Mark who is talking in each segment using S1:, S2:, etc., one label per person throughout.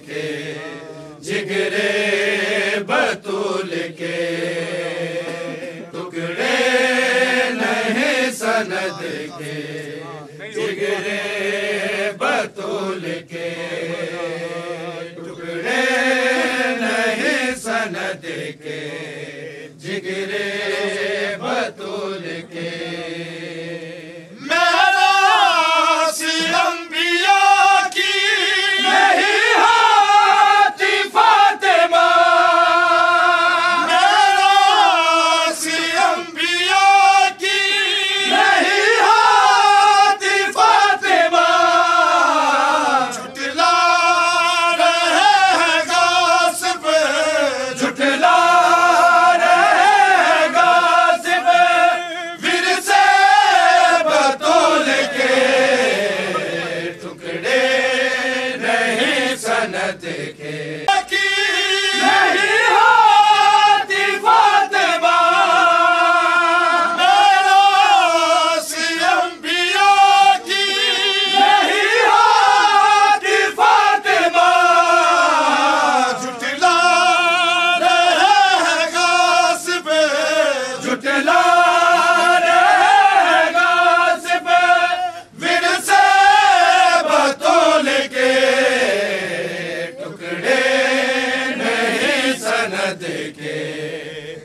S1: के, जिगरे बतूल के टुकड़े नहीं सनद के, जिगरे बतूल के टुकड़े नहीं सनद के, जिगरे बतूल के।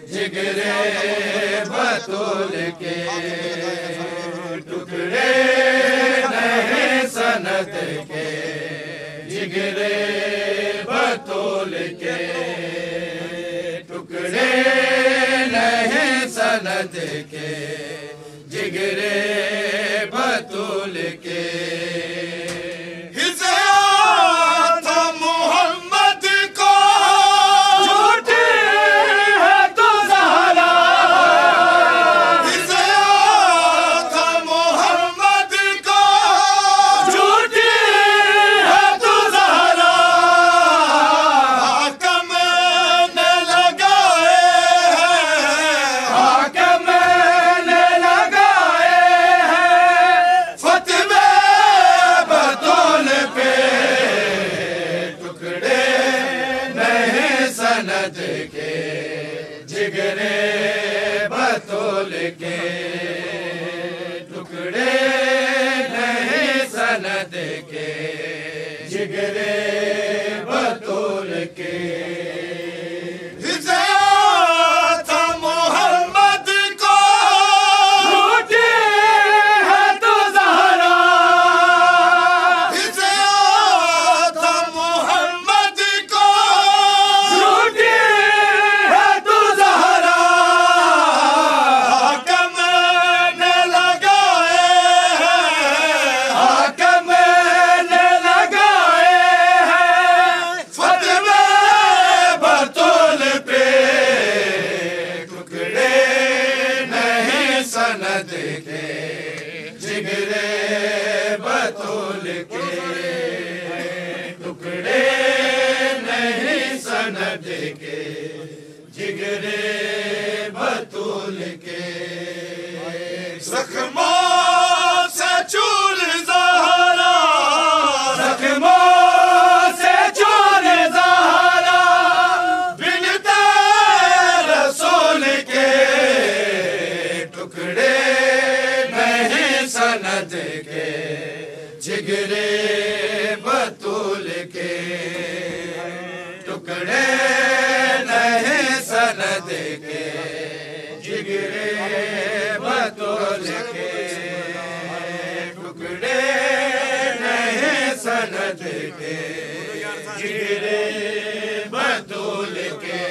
S1: जिगरे बतूल के टुकड़े नहीं सनद के, जिगरे बतूल के टुकड़े नहीं सनद के, जिगरे बतूल के। सनद के, जिगरे बतूल के टुकड़े नहीं सनद के, जिगरे बतूल के। सनद के, जिगरे बतूल के टुकड़े नहीं सनद के, जिगरे बतूल के। जख्मों से चूर ज़हरा, जख्मों से चूर ज़हरा, बिनते रसूल के टुकड़े नहीं सनद के, जिगरे बतूल के टुकड़े नहीं सनद के, जिगरे बतूल के टुकड़े नहीं सनद के, जिगरे बतूल के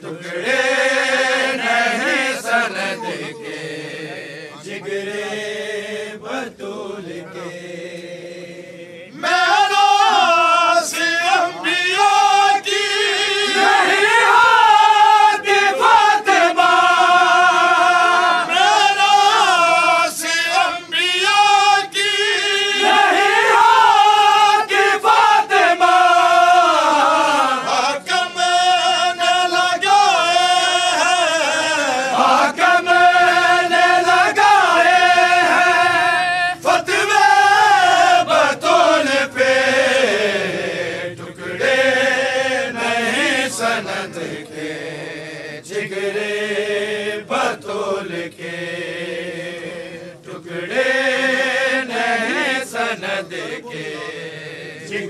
S1: टुकड़े नहीं सनद के, जिगरे बतूल के।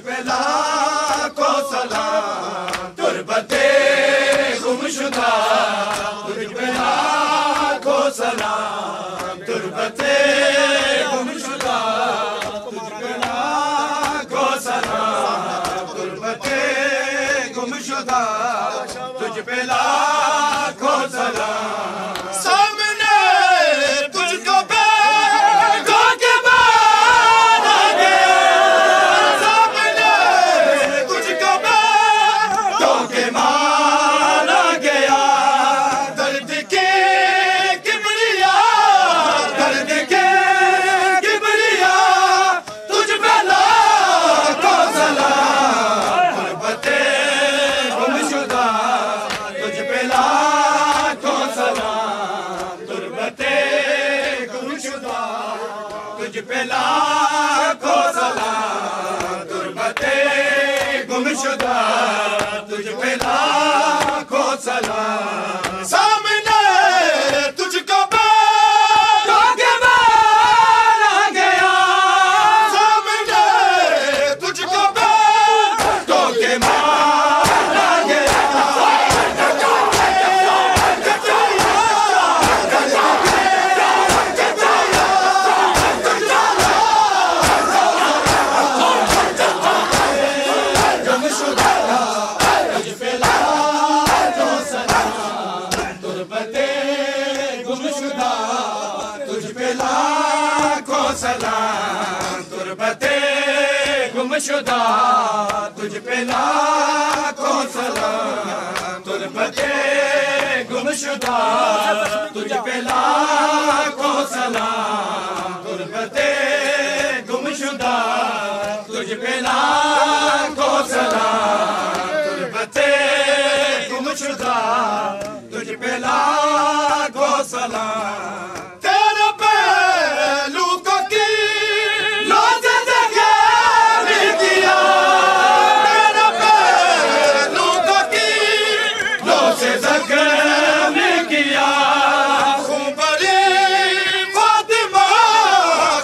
S1: पे लाखों सलाम, तुर्बते गुमशुदा, तुझ पे लाखों सलाम, तुर्बते गुमशुदा, तुझ पे लाखों सलाम, तुर्बते गुमशुदा, तुझ पे लाखों सलाम। सामने तुझको बैठो के माना गया, सामने तुझको बैठो के माना गया, दर्द के किबरिया, दर्द के किबरिया, तुझ पे लाखों सलाम, तुर्बते गुमशुदा, तुझ पे लाखों सलाम, तुर्बते गुमशुदा, तुझ पे लाखों सलाम, तुर्बते गुमशुदा, तुझ पे लाखों सलाम। सामने तुझको बैठो के माना गया, सामने तुझको बैठो के माना गया, गुमशुदा, तुझ पे लाखों सलाम, तुर्बते गुमशुदा, तुझ पे लाखों सलाम, तुर्बते गुमशुदा, तुझ पे लाखों सलाम, तुर्बते गुमशुदा, तुझ पे लाखों सलाम, तुर्बते गुमशुदा, तुझ पे लाखों सलाम, तुर्बते गुमशुदा, तुझ पे लाखों सलाम। तेरे पहलू को किलो से जख्मी किया, तेरे पहलू को किलो से जख्मी किया, खूबरे फातिमा,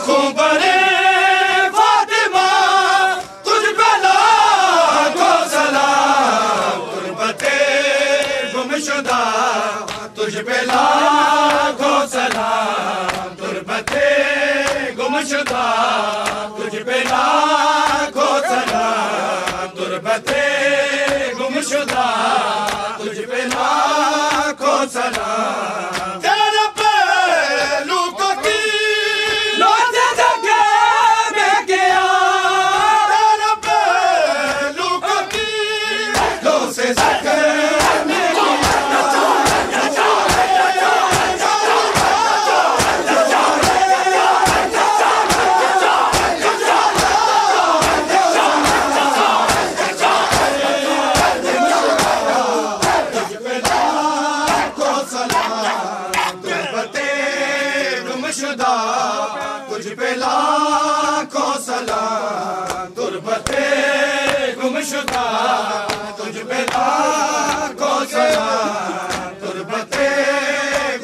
S1: खूबरे फातिमा, तुझ पे लाखों सलाम, तुर्बते गुमशुदा, तुझ पे लाखों सलाम, तुर्बते गुमशुदा, तुझ पे लाखों सलाम, तुर्बते गुमशुदा, तुझ पे लाखों सलाम। तेरे पहलू को किलो से जख्मी किया, तेरे पहलू को किलो से जख्मी गुमशुदा, तुझ पे लाखों सलाम, तुर्बते गुमशुदा, तुझ पे लाखों सलाम, तुर्बते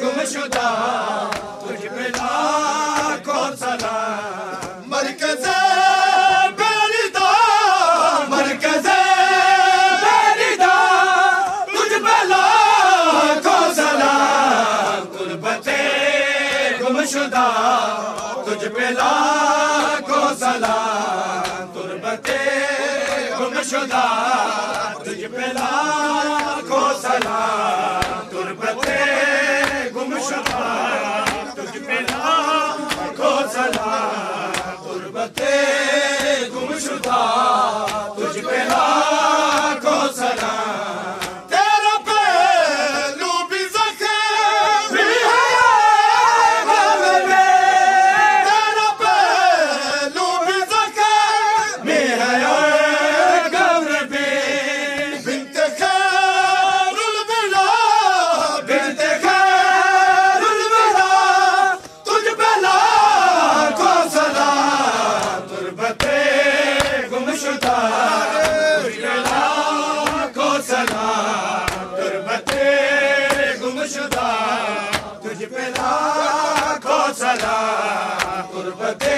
S1: गुमशुदा, तुझ पे लाखों सलाम। मरकज़े बेरिदा, मरकज़े बेरिदा, तुझ पे लाखों सलाम, तुर्बते गुमशुदा, तुझ पे लाखों सलाम, तुर्बते गुमशुदा, तुझ पे लाखों सलाम, तुर्बते गुमशुदा, तुझ पे लाखों सलाम, तुर्बते गुमशुदा, तुझ पे लाखों सलाम। तेरा पहलू भी ज़ख्मी है गम में, तेरा पहलू भी ज़ख्मी है गम में, बिन्ते खैरुल बिला, बिन्ते खैरुल बिला, तुझ पे लाखों सलाम, तुर्बते गुमशुदा, तुझ पे लाखों सलाम, तुर्बते गुमशुदा, तुझ पे लाखों सलाम, तुर्बते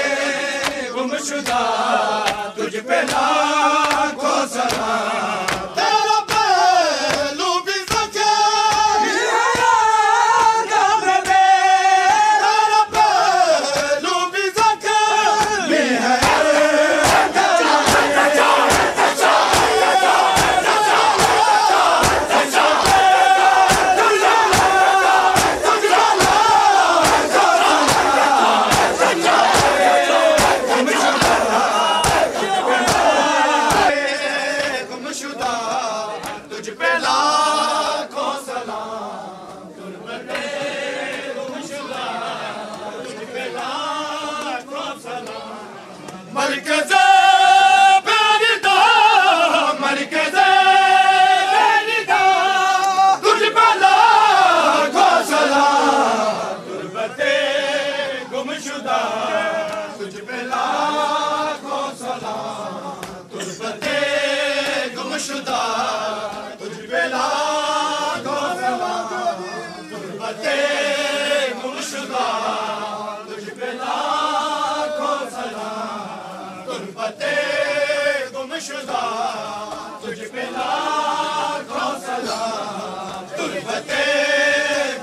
S1: गुमशुदा, तुझ पे लाखों गुरबते गुमशुदा तुझ पे लाखों सलाम, गुरबते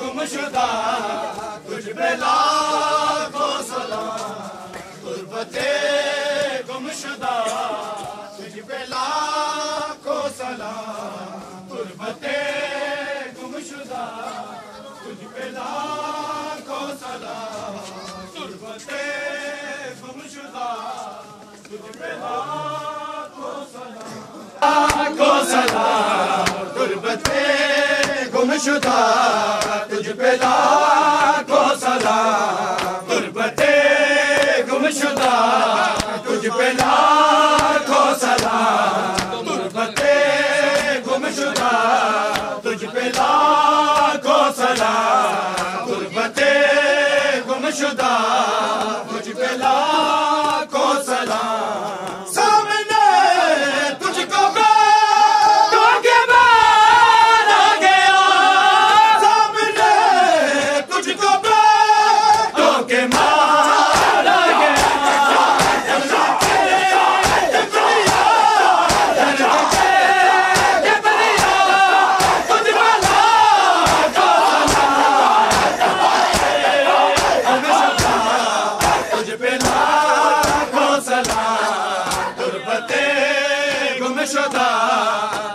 S1: गुमशुदा तुझ पे लाखों सलाम, गुरबते गुमशुदा तुझ पे लाखों सलाम, गुरबते गुमशुदा तुझ पे लाखों सलाम, गुरबते गुमशुदा तुझ पे लाखों सलाम, गुरबते गुमशुदा तुझ पे लाखों सलाम, गुरबते गुमशुदा तुझ पे लाखों सलाम, गुरबते गुमशुदा तुझ पे लाखों सलाम, गुरबते गुमशुदा तुझ पे लाखों सलाम। सामने तुझको तो के बार आ गया, सामने तुझको तो के मार आ गया, गुमशुदा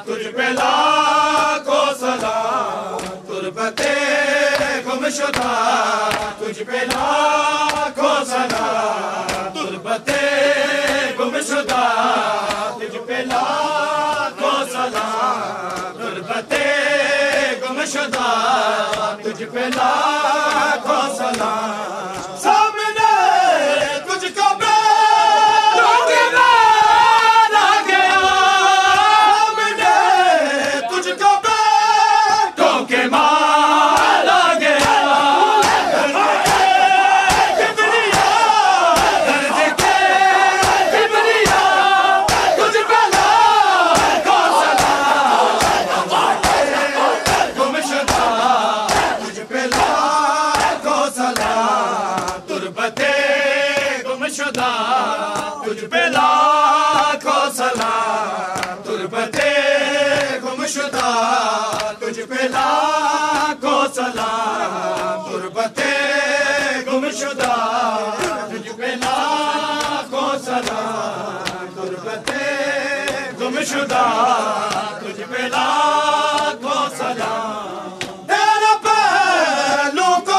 S1: तुझ पे लाखों सलाम, गुरबते गुमशुदा तुझ पे लाखों सलाम, गुरबते गुमशुदा तुझ पे लाखों सलाम, गुरबते गुमशुदा तुझ पे लाखों सलाम। सामने तुझको गुमशुदा तुझ पे लाखों सलाम, गुरबते गुमशुदा तुझ पे लाखों सलाम, गुरबते गुमशुदा तुझ पे लाखों सलाम, गुरबते गुमशुदा तुझ पे लाखों सलाम। तेरा पहलू को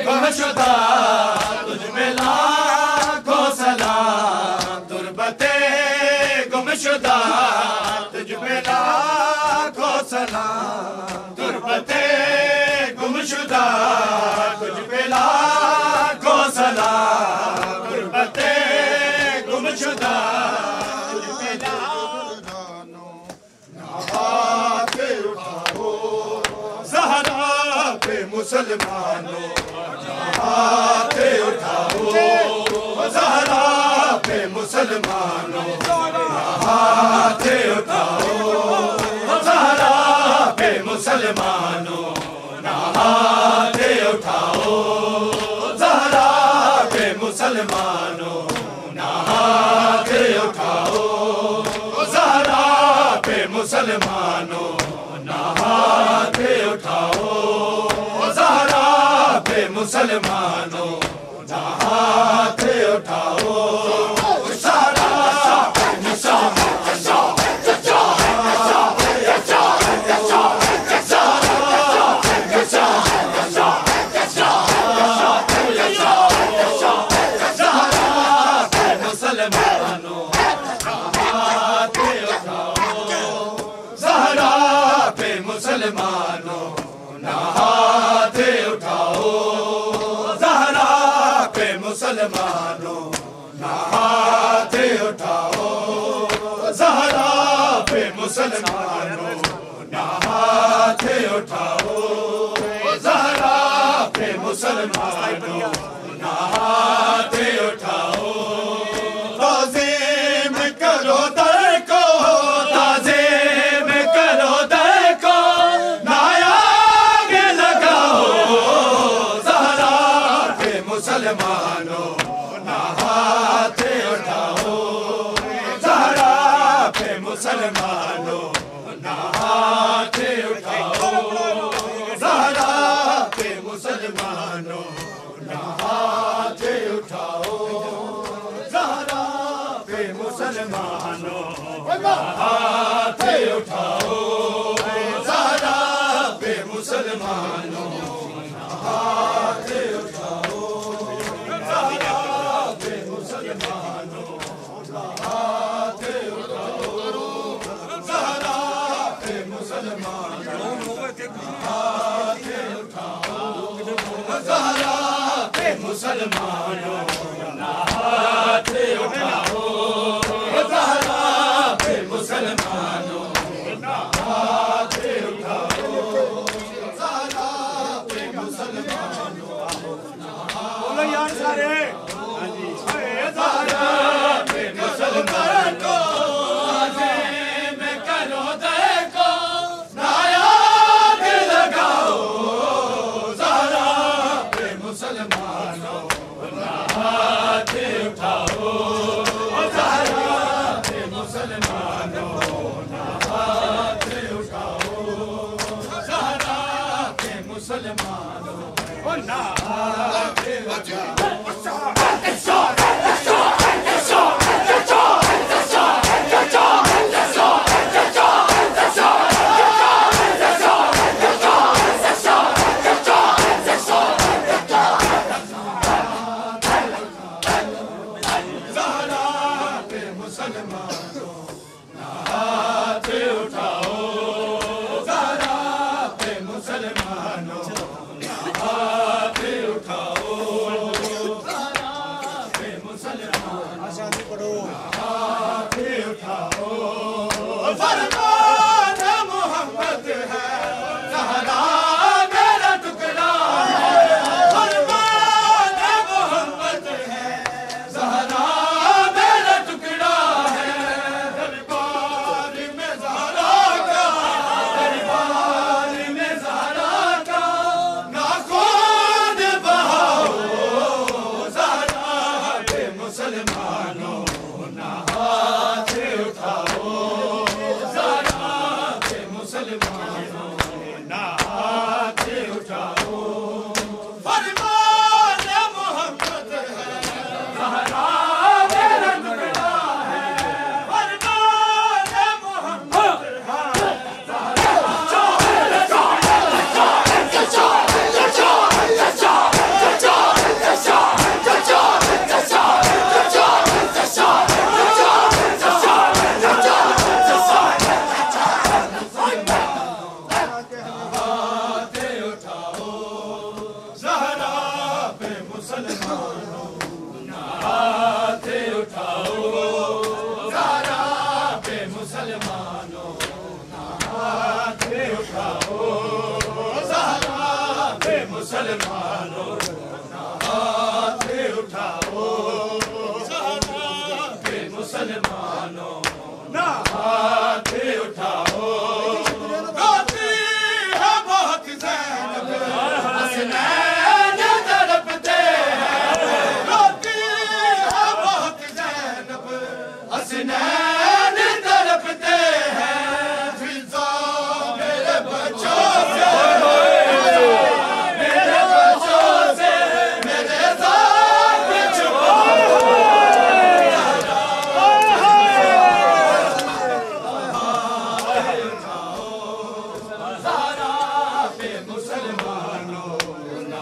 S1: गुमशुदा तुझ पे लाखों सलाम, गुरबते गुमशुदा तुझ पे लाखों सलाम, गुरबते गुमशुदा तुझ पे लाखों सलाम, गुरबते गुमशुदा तुझ पे लाखों। हाथ उठाओ ज़हरा पे मुसलमानों, हाथ उठाओ ज़हरा पे मुसलमानों, हाथ उठाओ ज़हरा पे मुसलमानों, हाथ उठाओ ज़हरा पे मुसलमानों, हाथ उठाओ ज़हरा पे मुसलमानों, हाथ उठाओ ज़हरा पे मुसलमानों, हाथ उठाओ ज़हरा पे मुसलमानों, मुसलमानों हाथ उठाओ, ज़हरा पे मुसलमानों हाथ उठाओ, ज़हरा पे मुसलमानों हाथ उठाओ। मुसलमानों ना हाथ उठाओ, ताज़ीम करो दर को, ताज़ीम करो दर को, ना आगे लगाओ ज़हरा पे मुसलमानों ना हाथ उठाओ, ज़हरा पे मुसलमानों ना हाथ उठाओ, ज़हरा पे मुसलमानों ना हाथ उठाओ, ज़हरा पे मुसलमानों ना हाथ उठाओ, ज़हरा पे मुसलमानों ना हाथ उठाओ, ज़हरा पे मुसलमानों ना हाथ उठाओ, ज़हरा पे मुसलमानों ना हाथ उठाओ, ज़हरा पे मुसलमानों ना हाथ उठाओ, ज़हरा पे मुसलमानों ना हाथ उठाओ, ज़हरा पे मुसलमानों ना बोलो यार सारे, ज़हरा पे मुसलमानों ताज़ीम करो दर को, ना आग लगाओ ज़हरा पे मुसलमानों ना हाथ उठाओ, ज़हरा पे मुसलमानों ना हाथ उठाओ, ज़हरा पे मुसलमानों ना हाथ उठाओ। फरमान मोहम्मद है ज़हरा मेरा टुकड़ा है, फरमान मोहम्मद है ज़हरा मेरा टुकड़ा है, दरबार में ज़हरा का, दरबार में ज़हरा का ना खून बहाओ, ज़हरा पे मुसलमानों ना हाथ उठाओ, ज़हरा पे मुसलमानों ना हाथ उठाओ, फरमान मोहम्मद है ज़हरा मेरा टुकड़ा है, फरमान मोहम्मद है ज़हरा पे मुसलमानों ना हाथ उठाओ, ज़हरा पे मुसलमानों ना हाथ उठाओ, ज़हरा पे मुसलमानों ना हाथ उठाओ, ज़हरा पे मुसलमानों ना हाथ उठाओ, गाती है बहुत ज़ैनब हसनैन तड़पते हैं, गाती है बहुत ज़ैनब हसनैन तड़पते हैं, फिज़ा मेरे बच्चों से, मेरे बच्चों से मेरे ज़ात छुपाओ, ज़हरा पे मुसलमानों ना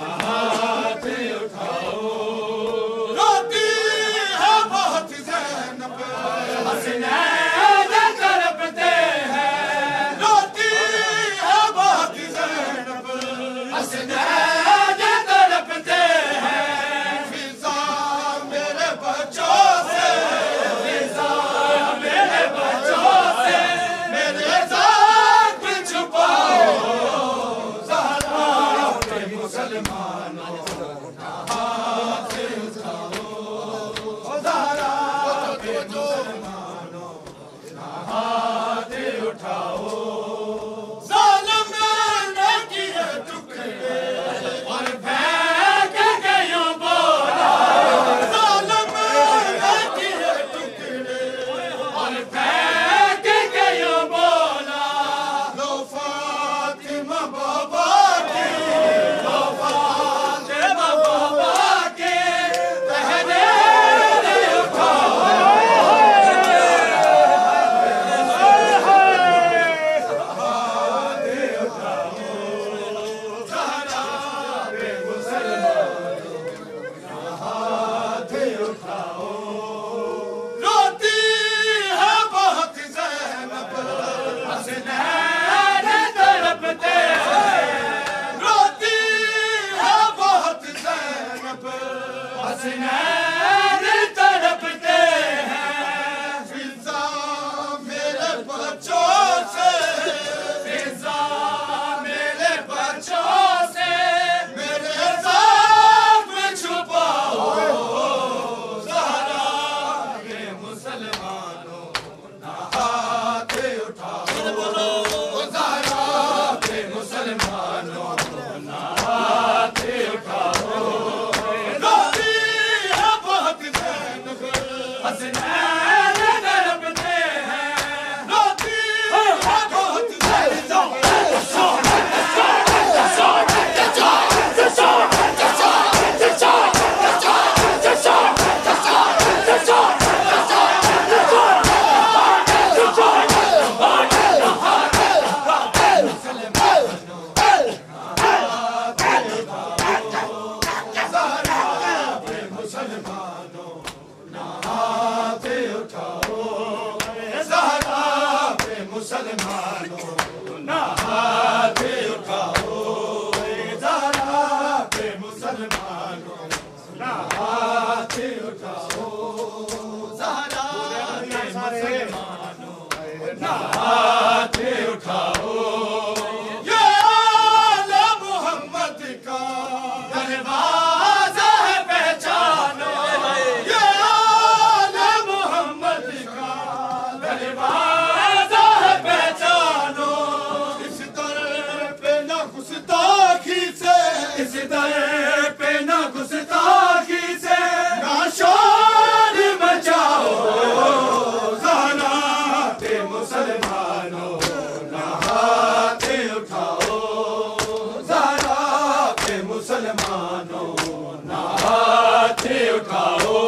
S1: उठाओ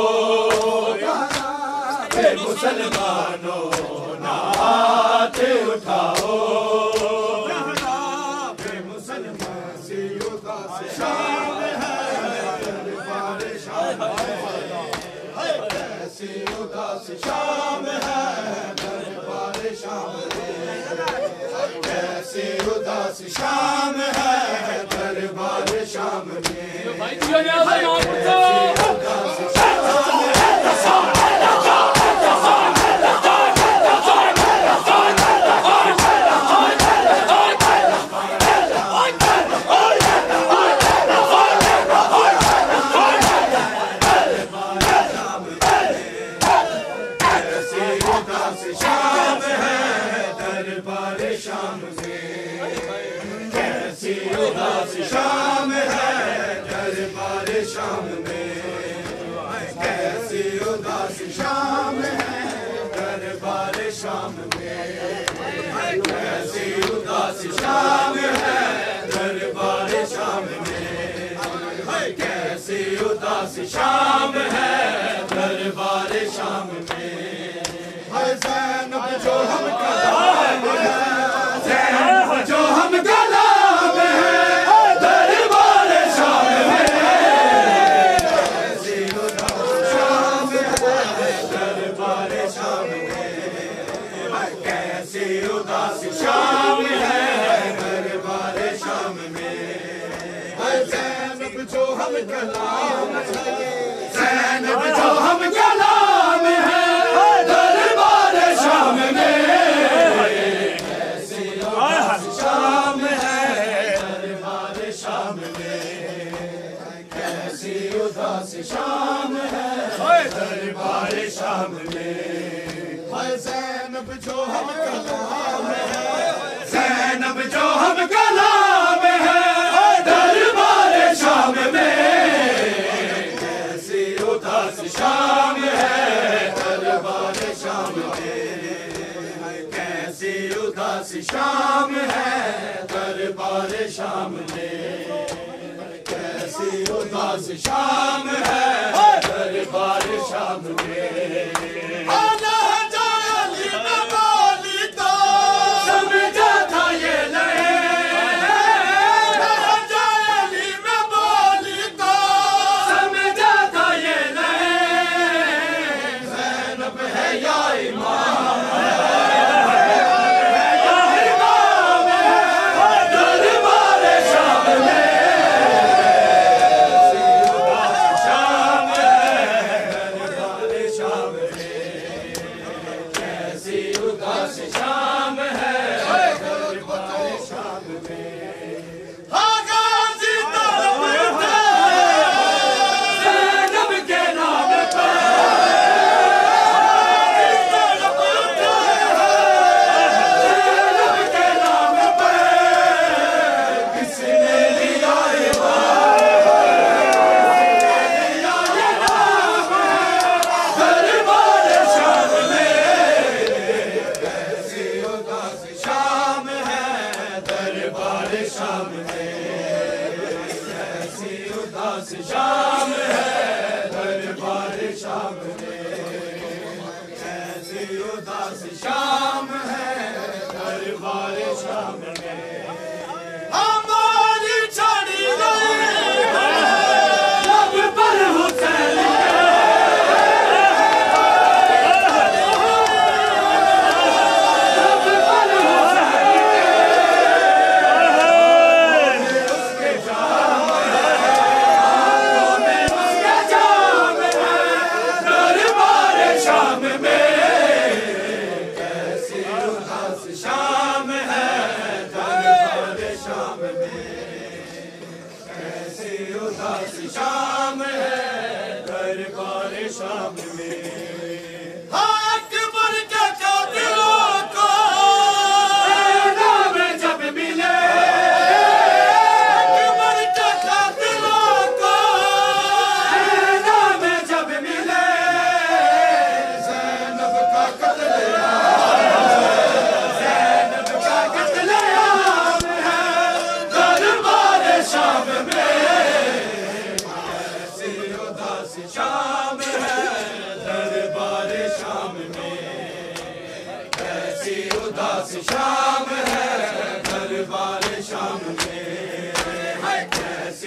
S1: मुसलमानों हाथ उठाओ मुसलमान सी उदास शाम है दरबार शाम ऐसी उदास शाम है दरबार शाम ऐसी उदास शाम है दरबार शाम में शाम है दरबार शाम में कैसी उदास शाम है दरबार शाम में कैसी उदास शाम है दरबार शाम में कैसी उदास शाम है दरबार शाम में ज़ैनब जो हम कलाम है ज़ैनब जो हम कलाम है दरबार शाम में कैसी उदास शाम है दरबार शाम में कैसी उदास शाम है दरबार शाम में ज़ैनब जो हम कलाम है ज़ैनब जो हम कलाम है दरबार शाम में कैसी उदास शाम है दरबार शाम में कैसी उदास शाम है दरबार शाम में ज़ैनब जो हम कलाम है ज़ैनब जो हम कलाम है दरबार शाम में कैसी उदास शाम है दरबार शाम में कैसी उदास शाम है दरबार शाम में कैसी उदास शाम है दरबार शाम में समझा था ये समझा था ये ज़ैनब है या इमाम दरबार शाम में शाम है दरबार शाम में कैसी उदास शाम है दरबार शाम में ज़ैनब के नाम पर ज़ैनब के नाम पर किसने लिया ये नाम दरबार शाम में कैसी उदास शाम है दरबार शाम में कैसी उदास शाम है दरबार शाम में कैसी उदास शाम है दरबार शाम में हमारी छड़ी गई लब पर हुसैन लब पर हुसैन उसके जाम है उसके जाम है दरबार शाम में कैसी उदास शाम है दरबार शाम में कैसी उदास शाम है दरबार शाम में अकबर के कातिलों को नाम जब मिले अकबर के कातिलों को नाम जब मिले ज़ैनब का ज़ैनब का कत्लेआम है दरबार शाम में कैसी उदास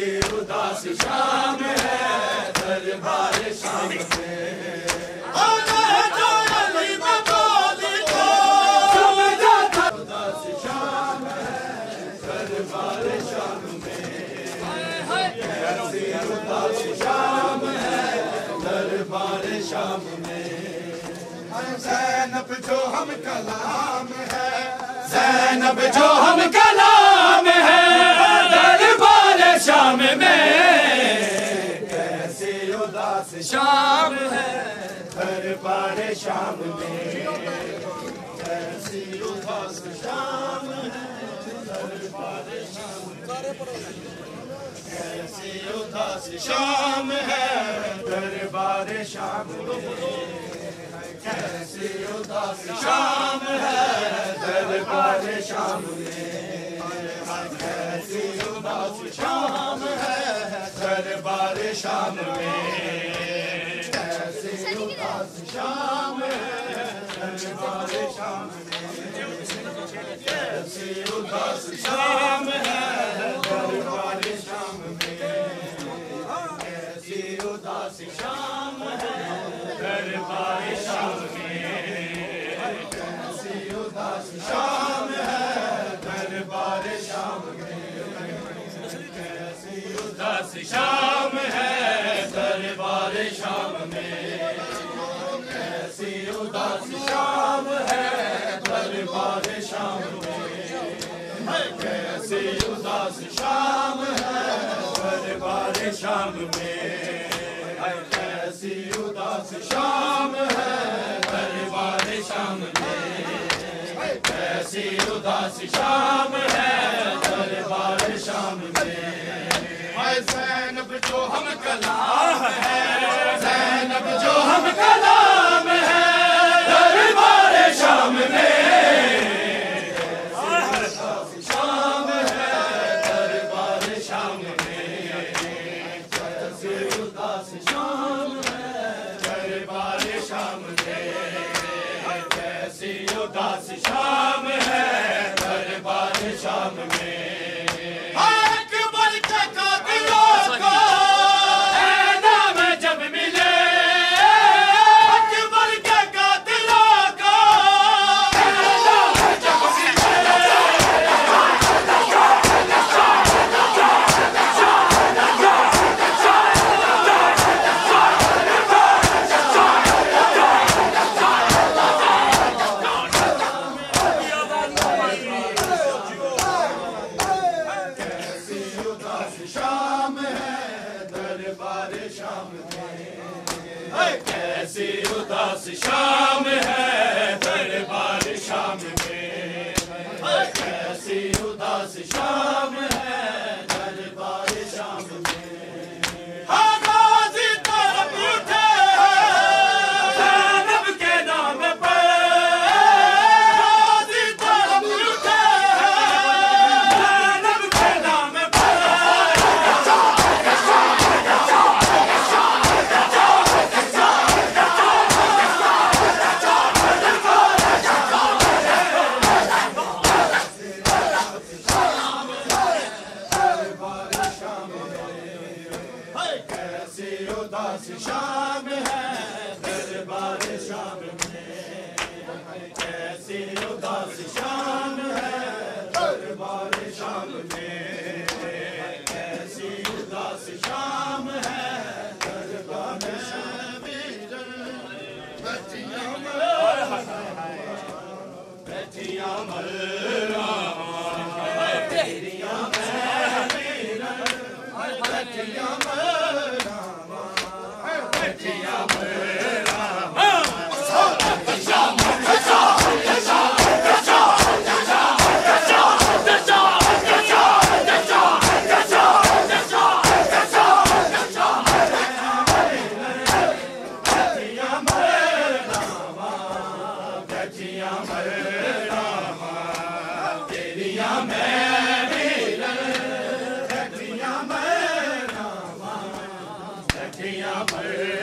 S1: कैसी उदास शाम है दरबार शाम में। उदास शाम है दरबार शाम में, कैसी उदास शाम है दरबार शाम में। ज़ैनब जो हम कलाम है, ज़ैनब जो हम कलाम है दरबार शाम में, कैसी उदास शाम है दरबार शाम में, कैसी उदास शाम है दरबार शाम में, कैसी उदास शाम है दरबार शाम में, कैसी उदास शाम है दरबार शाम में, कैसी उदास शाम है दरबार शाम में, कैसी उदास शाम है दरबार शाम में, कैसी उदास शाम है दरबार शाम में, कैसी उदास शाम है दरबार शाम में, कैसी उदास शाम है दरबार शाम में, कैसी उदास शाम है दरबार शाम में, कैसी उदास शाम है दरबार शाम में, कैसी उदास शाम है दरबार शाम में, कैसी उदास शाम है दरबार शाम में, कैसी उदास शाम है दरबार शाम में। ज़ैनब जो हम कलाम है, ज़ैनब जो हम कलाम है दरबार शाम में, शाम है दरबार शाम में, कैसी उदास शाम है दरबार शाम में, कैसी उदास शाम है दरबार शाम में। अकबर के कातिलों को नाम जब मिले, अकबर के कातिलों को नाम जब मिले, कैसी उदास शाम है दरबार शाम में, कैसी उदास शाम है दरबार शाम में। गाज़ी तरफ उठे ज़ैनब के नाम पर, गाज़ी तरफ उठे ज़ैनब के नाम पर, कैसी उदास शाम है दरबार शाम में, कैसी उदास शाम है दरबार शाम में, कैसी उदास शाम है दरबार शाम में। बैठियां मल्ला तेरियां बैठियां मल्ला, बैठियां मल्ला,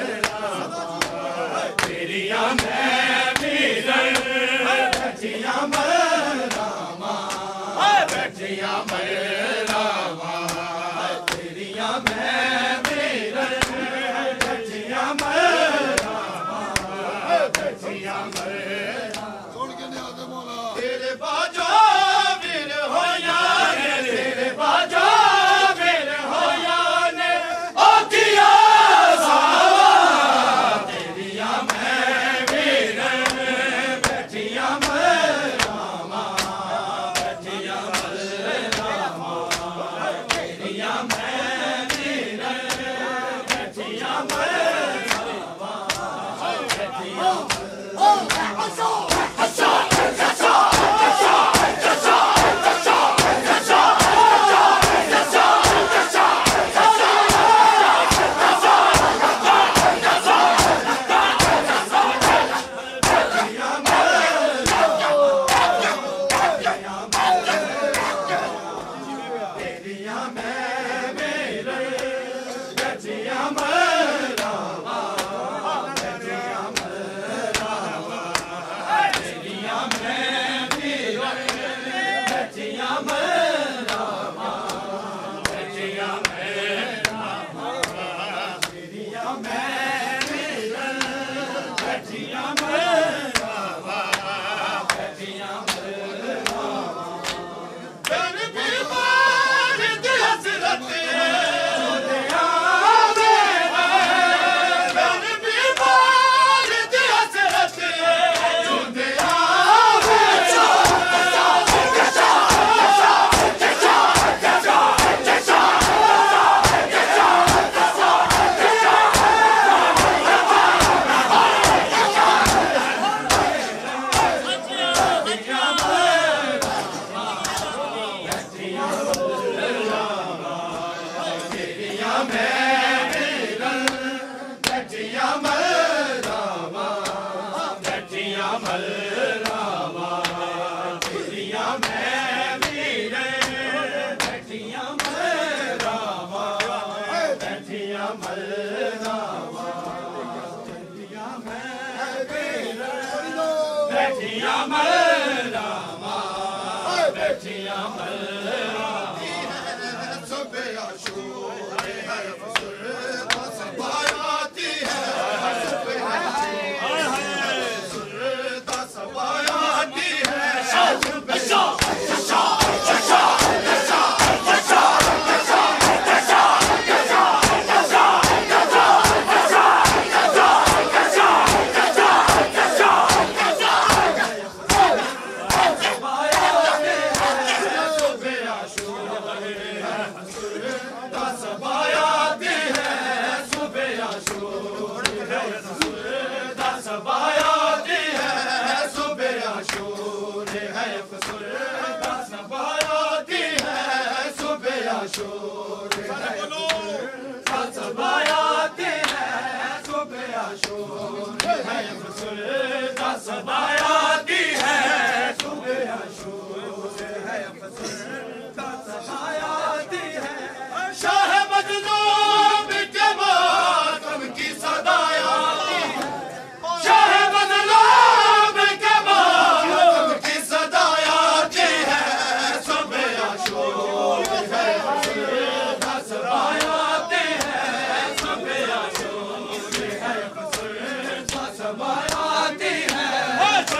S1: आती है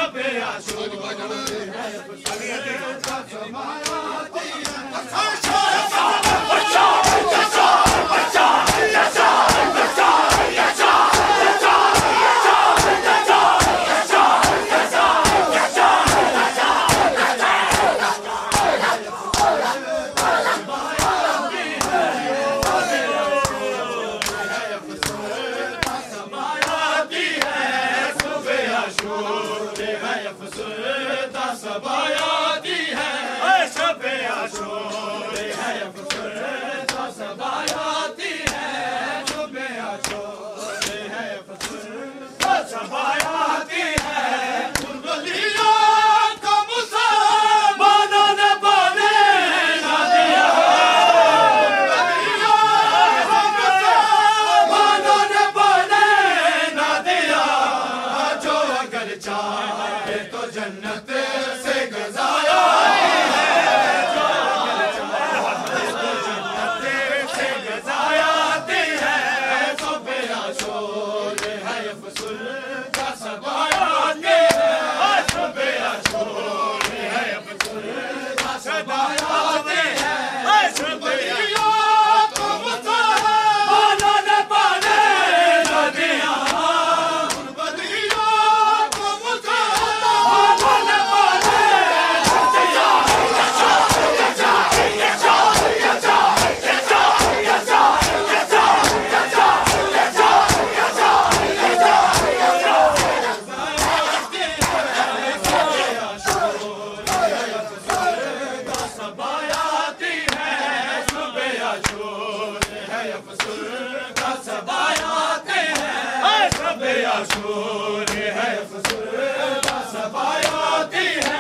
S1: अफसरदा सबायाते हैं, शब आशूर है अफसरदा सबायाती है,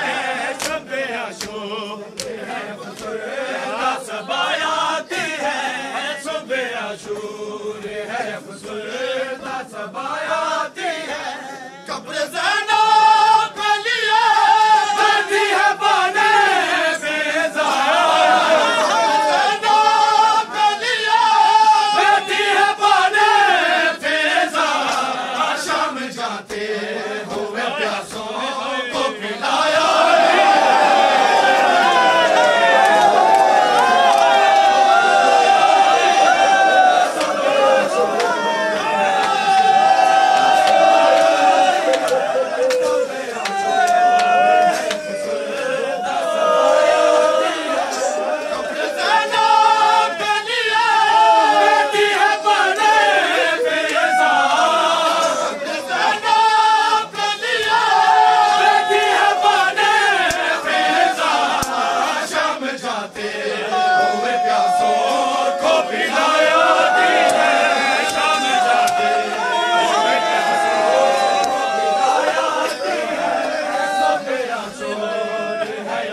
S1: शब आशूर है अफसरदा सबायाती है, शब आशूर है अफसरदा सबायाती है। कब्र ज़ैनब के लिए बैठी है बाने फ़िज़ा, ज़ैनब के लिए बैठी है बाने फ़िज़ा, शाम जाते हुए प्यासों को पिलाया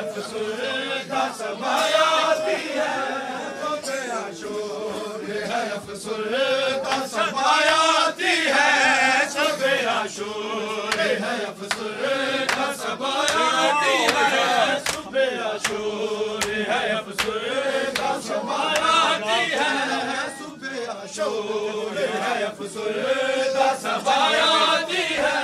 S1: अफसरदा सबायाती है, शब आशूर है अफसरदा सबायाती है, शब आशूर है अफसरदा सबायाती है, शब आशूर है अफसरदा सबायाती है, शब आशूर है अफसरदा सबायाती है।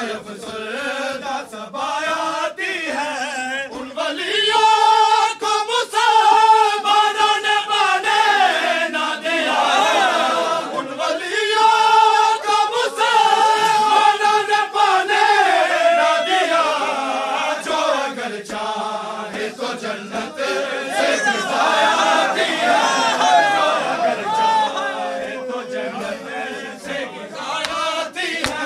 S1: अफसरदा सबायाती है, उन वलियों को मुसलमानों ने माने ना दिया, उन वलियों को मुसलमानों ने माने ना दिया, जो अगर चाहे तो जन्नत से गिराती है, जो अगर चाहे तो जन्नत से गिराती है,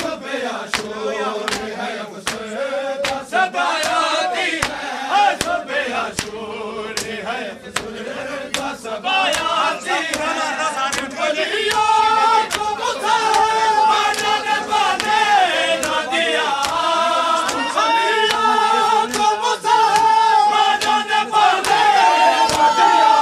S1: शब आशूर है अफसरदा सबायाती है, शब आशूर है अफसरदा सबायाती है। वलियों को मुसलमानों ने माने ना दिया, वलियों को मुसलमानों ने माने ना दिया।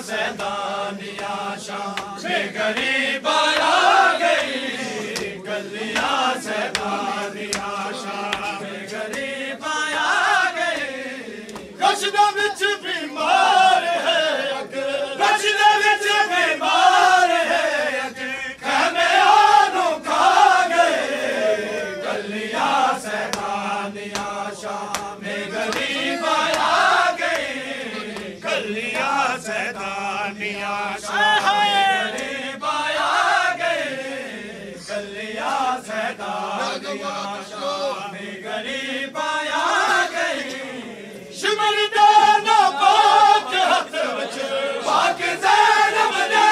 S1: सैदानिया शाम में गरीब आ गई गलियां सैदानिया शाम में गरीब आ गई रशदा विच बीमार है रशदा विच बीमार है कहने आनो खा गए गलियां सैदानिया शाम में गरीब आ गई गलियां सैदानिया शाम में गरीब आ गई गलियां सैदानिया शाम में गरीब आ गई शिमर दाना पाक हाथ विच पाक ज़ैनब ने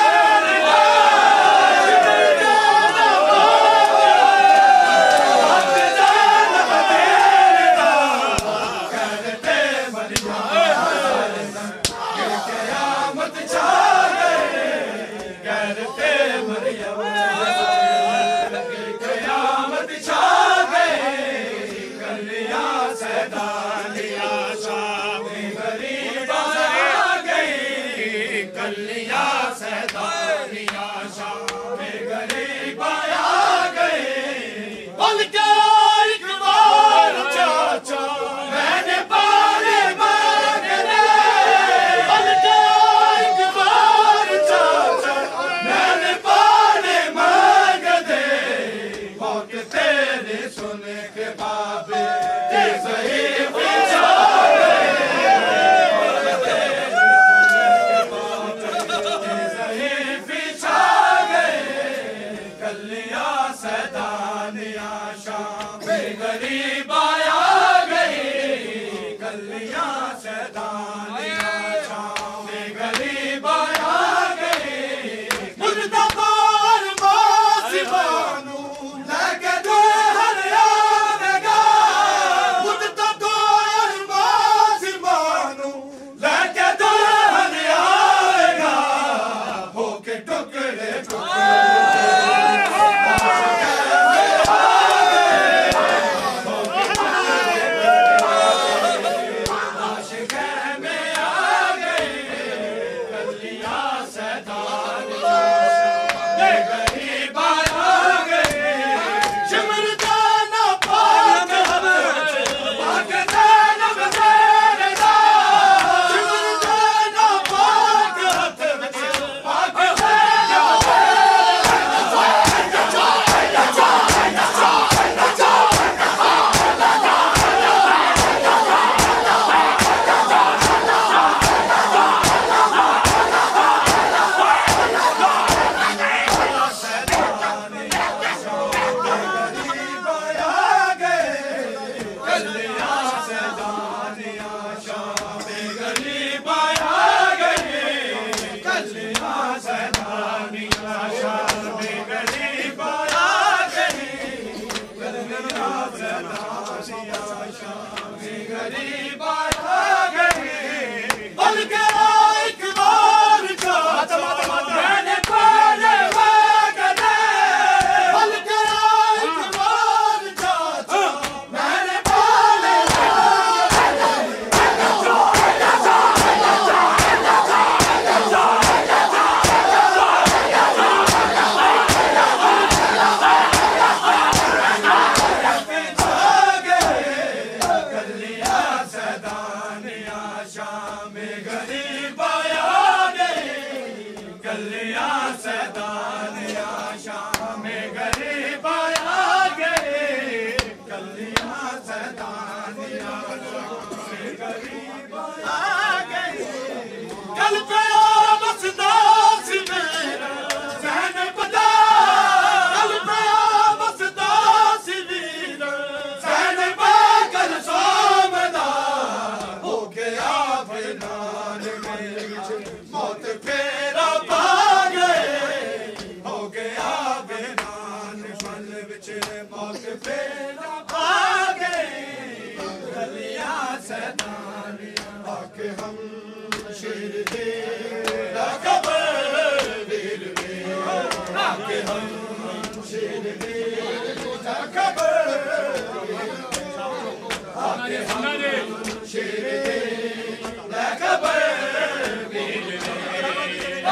S2: शेर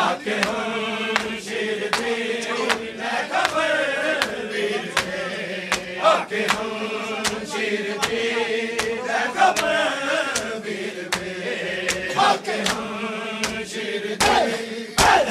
S1: आके हम शिरडी ले खबर वीर के आके हम शिरडी ले खबर वीर के आके हम शिरडी ले खबर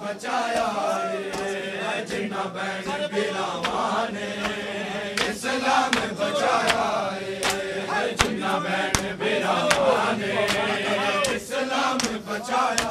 S2: बचाया जिन्ना बैन बिलावा ने इस्लाम बचाया जिन्ना बैन बिलावा ने इस्लाम बचाया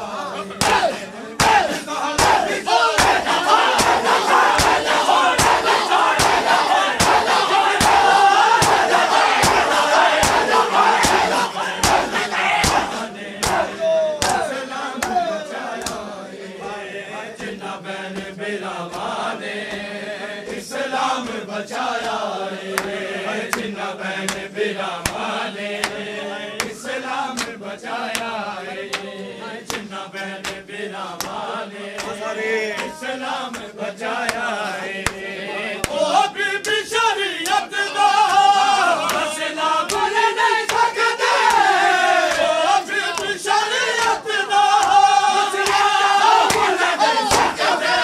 S2: बचाया है जिन्ना बहन बिरामा ने इस्लाम बचाया है जिन्ना बहन बिरामा ने इस्लाम बचाया है ओ बीबी शरीयत दा मसला भूल नहीं सकते ओ बीबी शरीयत दा मसला भूल नहीं सकते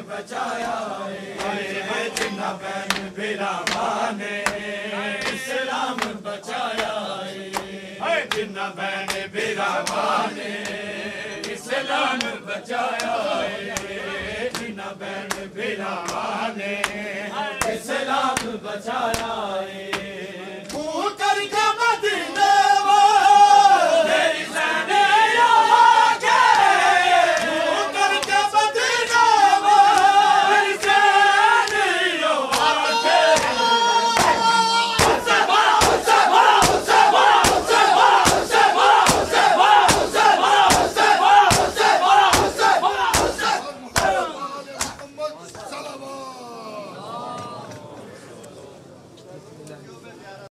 S2: बचाया है जिन्ना बहन बिरामा ने इस्लाम बचाया है जिन्ना बहन बिरामा ने इस्लाम बचाया है जिन्ना बहन बिरामा ने इस्लाम बचाया है करके मदीने